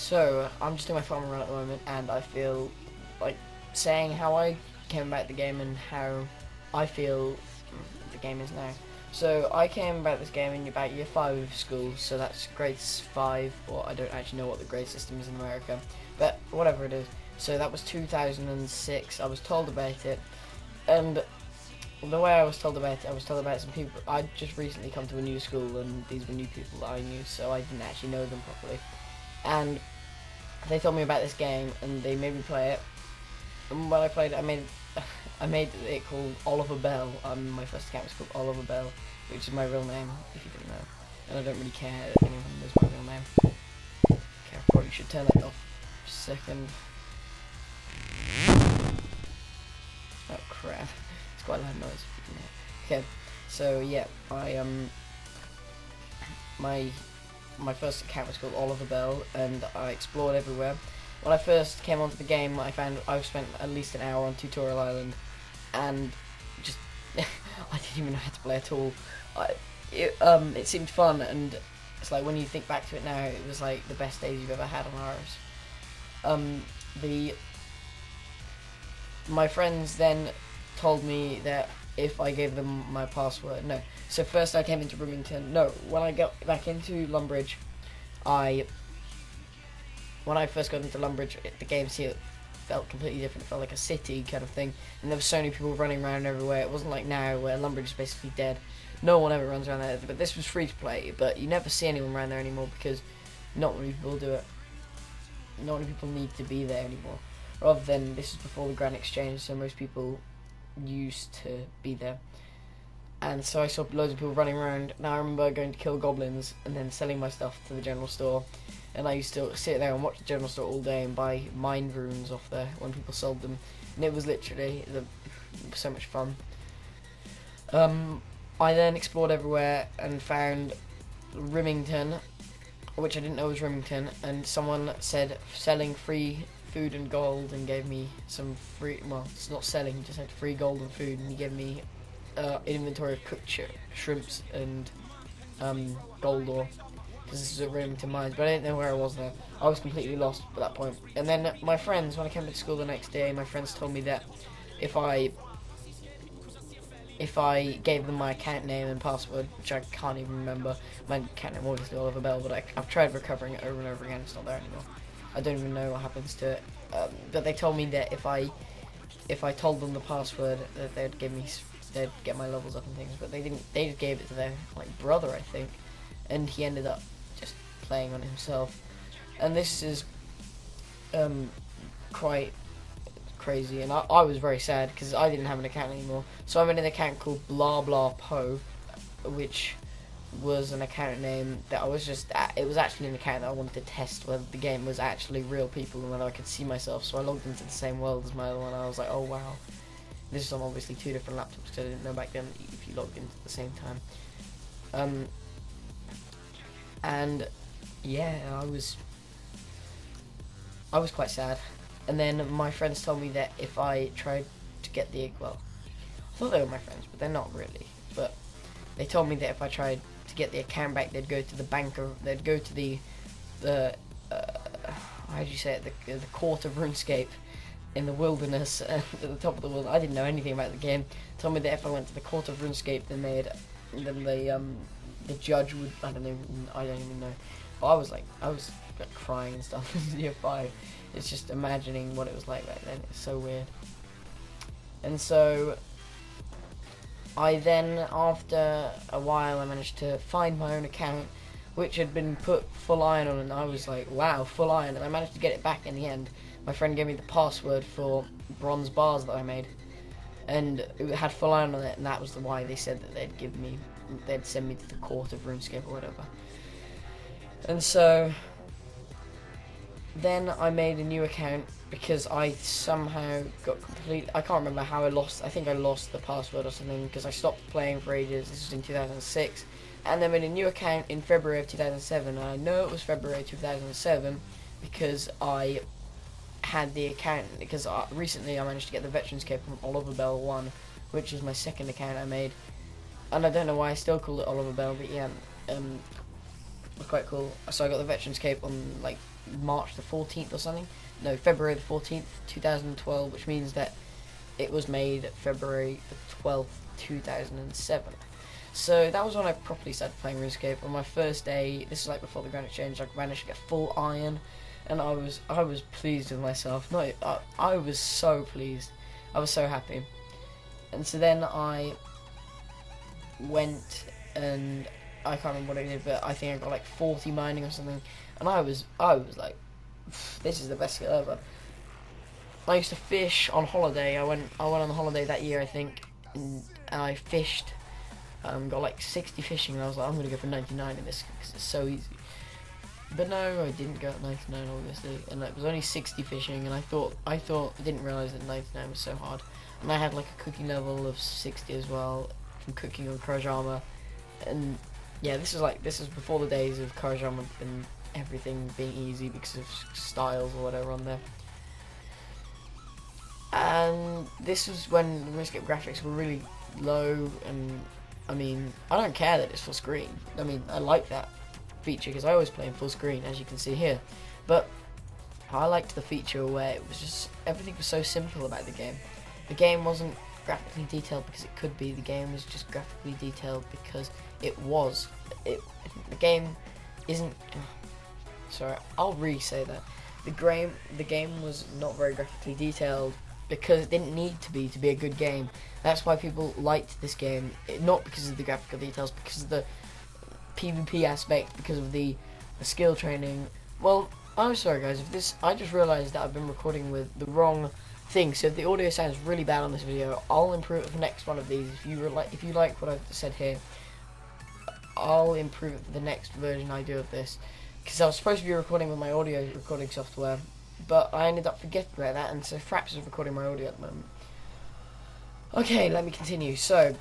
So, I'm just doing my farming run at the moment, and I feel like saying how I came about the game and how I feel the game is now. So, I came about this game in about year 5 of school, so that's grades 5, or I don't actually know what the grade system is in America, but whatever it is. So, that was 2006, I was told about it, and the way I was told about it, I was told about some people. I'd just recently come to a new school, and these were new people that I knew, so I didn't actually know them properly. And they told me about this game, and they made me play it. And when I played it, I made it called Oliver Bell. My first account was called Oliver Bell, which is my real name, if you didn't know. And I don't really care if anyone knows my real name. Okay, I probably should turn that off for a second. Oh crap. It's quite a loud noise. Okay, so yeah, my first account was called Oliver Bell, and I explored everywhere. When I first came onto the game, I found I've spent at least an hour on Tutorial Island, and just I didn't even know how to play at all. It seemed fun, and it's like when you think back to it now, it was like the best days you've ever had on ours. My friends then told me that if I gave them my password, no. So first I came into Bloomington. No, when I got back into Lumbridge, when I first got into Lumbridge, the game here felt completely different. It felt like a city kind of thing, and there were so many people running around everywhere. It wasn't like now where Lumbridge is basically dead. No one ever runs around there, but this was free to play. But you never see anyone around there anymore because not many people do it. Not many people need to be there anymore. Rather than this is before the Grand Exchange, so most people used to be there. And so I saw loads of people running around. Now I remember going to kill goblins and then selling my stuff to the general store. And I used to sit there and watch the general store all day and buy mind runes off there when people sold them. And it was literally so much fun. I then explored everywhere and found Remington, which I didn't know was Remington. And someone said selling free food and gold, and gave me some free, well, it's not selling, he just had free gold and food, and he gave me an inventory of cooked shrimps and gold ore, because this is at Remington Mines, but I didn't know where I was there. I was completely lost at that point. And then my friends, when I came to school the next day, my friends told me that if I gave them my account name and password, which I can't even remember, my account name was Oliver Bell, but I've tried recovering it over and over again, it's not there anymore. I don't even know what happens to it, but they told me that if I told them the password, that they'd get my levels up and things. But they didn't. They just gave it to their brother, I think, and he ended up just playing on himself. And this is quite crazy, and I was very sad because I didn't have an account anymore. So I made an account called Blah Blah Po, which was an account name that it was actually an account that I wanted to test whether the game was actually real people and whether I could see myself. So I logged into the same world as my other one, and I was like, oh wow, this is on obviously 2 different laptops because I didn't know back then if you logged in at the same time. And yeah, I was quite sad. And then my friends told me that if I tried to get I thought they were my friends, but they're not really, but they told me that if I tried to get the account back, they'd go to the they'd go to the how do you say it, the court of Runescape in the wilderness at the top of the world. I didn't know anything about the game. Told me that if I went to the court of Runescape, then the judge would, I don't even know. But I was crying and stuff in year 5. It's just imagining what it was like back then. It's so weird. And so I then, after a while, I managed to find my own account, which had been put full iron on, and I was like, wow, full iron, and I managed to get it back in the end. My friend gave me the password for bronze bars that I made, and it had full iron on it, and that was why they said that they'd send me to the court of RuneScape or whatever. And so then I made a new account because I somehow got I can't remember how I think I lost the password or something because I stopped playing for ages. This was in 2006. And then made a new account in February of 2007. And I know it was February 2007 because I had the account, because recently I managed to get the Veterans-Cape from Oliver Bell 1, which is my second account I made. And I don't know why I still call it Oliver Bell, but yeah, it was quite cool. So I got the Veterans-Cape on, March the 14th or something. No, February the 14th, 2012, which means that it was made February the 12th, 2007. So that was when I properly started playing RuneScape. On my first day, this is like before the Grand Exchange, I managed to get full iron, and I was pleased with myself. No, I was so pleased. I was so happy. And so then I went, and I can't remember what I did, but I think I got like 40 mining or something, and I was like, this is the best skill ever. I used to fish on holiday. I went on holiday that year, I think, and I fished. Got like 60 fishing, and I was like, I'm gonna go for 99 in this because it's so easy. But no, I didn't go at 99 obviously, and it was only 60 fishing, and I didn't realize that 99 was so hard. And I had like a cooking level of 60 as well from cooking on courage armor, and yeah, this is before the days of courage armor and everything being easy because of styles or whatever on there. And this was when the RuneScape graphics were really low, and I mean, I don't care that it's full screen. I mean, I like that feature because I always play in full screen, as you can see here. But I liked the feature where it was just, everything was so simple about the game. The game wasn't graphically detailed because it could be. The game was just graphically detailed because it was. The game isn't. Sorry, I'll re-say that. The game was not very graphically detailed because it didn't need to be a good game. That's why people liked this game, not because of the graphical details, because of the PvP aspect, because of the skill training. Well, I'm sorry guys, I just realised that I've been recording with the wrong thing, so if the audio sounds really bad on this video, I'll improve it for the next one of these. If you like what I've said here, I'll improve it for the next version I do of this, because I was supposed to be recording with my audio recording software, but I ended up forgetting about that, and so Fraps is recording my audio at the moment. Okay, let me continue. So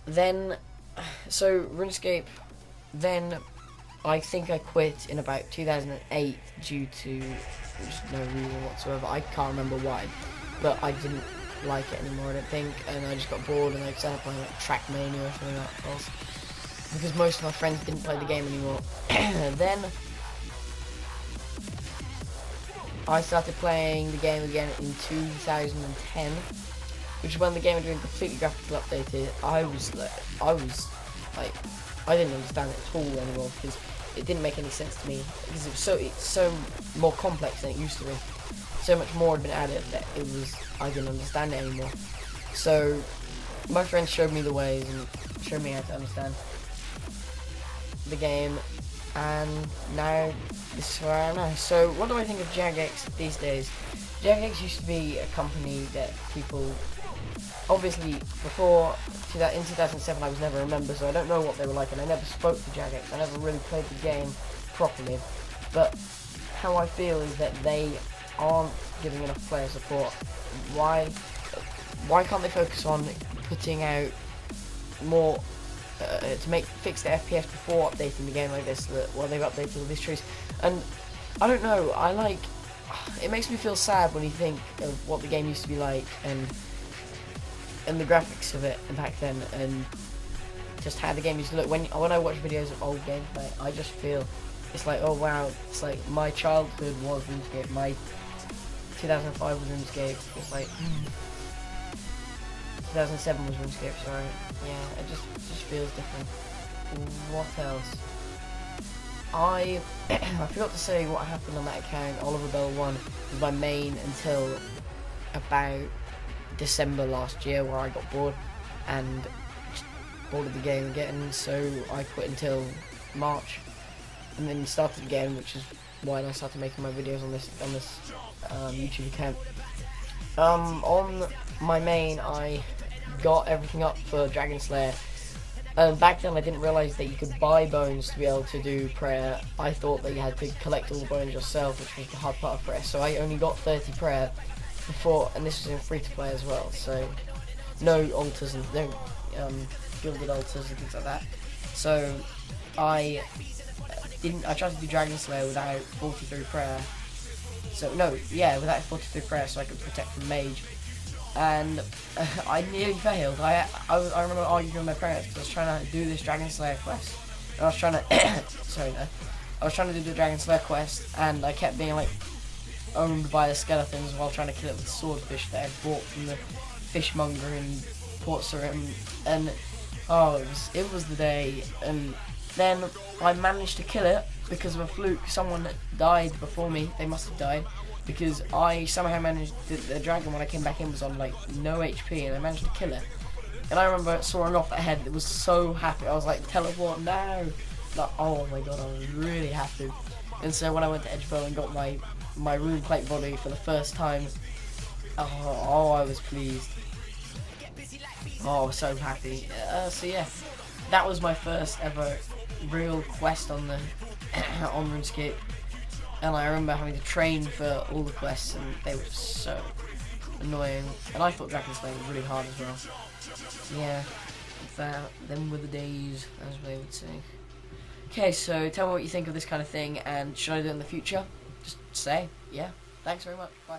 RuneScape, then I think I quit in about 2008 due to just no reason whatsoever. I can't remember why, but I didn't like it anymore, I don't think, and I just got bored and I started playing like Trackmania or something like that, because most of my friends didn't play the game anymore. Then I started playing the game again in 2010, which is when the game had been completely graphically updated. I didn't understand it at all anymore because it didn't make any sense to me, because it's so more complex than it used to be. So much more had been added that I didn't understand it anymore. So my friends showed me the ways and showed me how to understand the game, and now this is where I am now. So what do I think of Jagex these days? Jagex used to be a company that people, obviously before in 2007 I was never a member, so I don't know what they were like, and I never spoke to Jagex. I never really played the game properly, but how I feel is that they aren't giving enough player support. Why can't they focus on putting out more to fix the FPS before updating the game like this? Well, they've updated all these trees, and I don't know. It makes me feel sad when you think of what the game used to be like, and the graphics of it back then, and just how the game used to look. When I watch videos of old gameplay, I just feel it's like, oh wow, it's like my childhood was RuneScape, my 2005 was RuneScape, it's like 2007 was RuneScape, sorry. Yeah, it just feels different. What else? I forgot to say what happened on that account. Oliver Bell 1 was my main until about December last year, where I got bored and bored of the game again, so I quit until March and then started again, which is why I started making my videos on this YouTube account. On my main, I got everything up for Dragon Slayer. Back then I didn't realise that you could buy bones to be able to do prayer. I thought that you had to collect all the bones yourself, which was the hard part of prayer, so I only got 30 prayer before, and this was in free to play as well, so no altars and no gilded altars and things like that. So I tried to do Dragon Slayer without 43 prayer. So without 43 prayer, so I could protect from mage. And I nearly failed. I remember arguing with my parents because I was trying to do this Dragon Slayer quest, and I was trying to sorry no, I was trying to do the Dragon Slayer quest, and I kept being like owned by the skeletons while trying to kill it with the swordfish that I bought from the fishmonger in Port Sarim, and oh, it was the day. And then I managed to kill it because of a fluke. Someone died before me. They must have died because I somehow managed. The dragon when I came back in was on like no HP, and I managed to kill it. And I remember soaring off ahead. It was so happy. I was like, teleport now. Like, oh my god, I was really happy. And so when I went to Edgeville and got my rune plate body for the first time, oh, I was pleased. Oh, I was so happy. So yeah, that was my first ever real quest on the on Runescape, and I remember having to train for all the quests, and they were so annoying. And I thought Dragon Slayer was really hard as well. Yeah, them were the days, as they would say. Okay, so tell me what you think of this kind of thing, and should I do it in the future? Just say, yeah. Thanks very much. Bye.